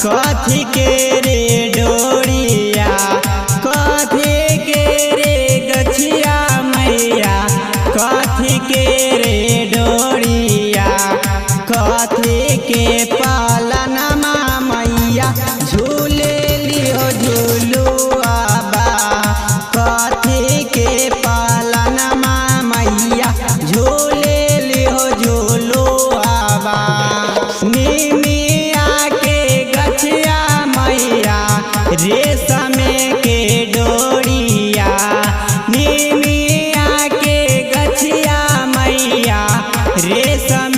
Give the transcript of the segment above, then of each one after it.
कथी के रे डोरिया, कथी के रे गछिया मैया, कथी के रे डोरिया, कथी के पालनमा मैया, झूले लियो झूलुआ बा, कथी के पालनमा मैया, झूले लियो झूलुआ बा। रेशम के डोरिया, निमिया के गछिया मैया, रेशम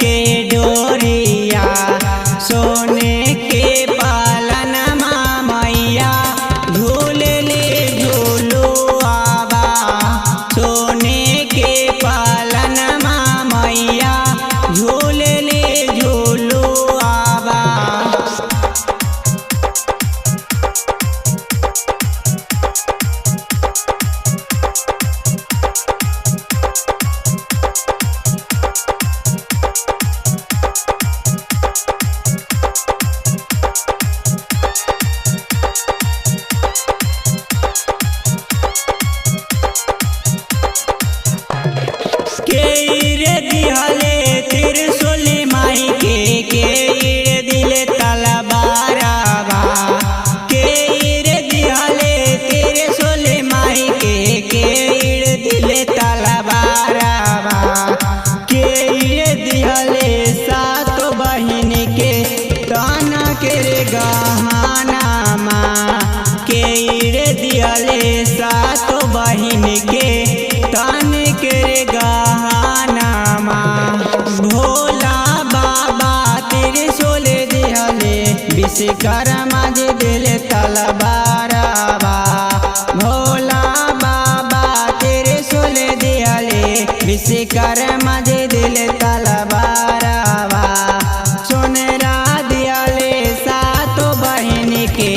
के डोरिया, सोने के पालनमा मैया, झूले ले झूलुआ बा, सोने के पालनमा मैया, झूले ले झूलुआ बा। के दिहले त्रिशूल माई के दिले तलवारवा, के दिहले त्रिशूल माई के दिले तलवारवा, के दिहले सात बहिन के ताना के गहनामा, के दिहले सात बहिन के तान के गहनामा। भोला बाबा त्रिशूल दिहले, विश्वकर्मा जी दिले तलवारवा, भोला बाबा त्रिशूल दिहले, विश्वकर्मा जी दिले तलवारवा, सोनरा दिहले सात बहिन के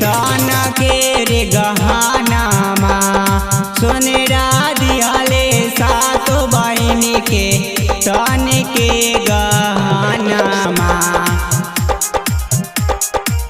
तान के रे गहनामा, सोनरा दिहले सात बहिन के तान के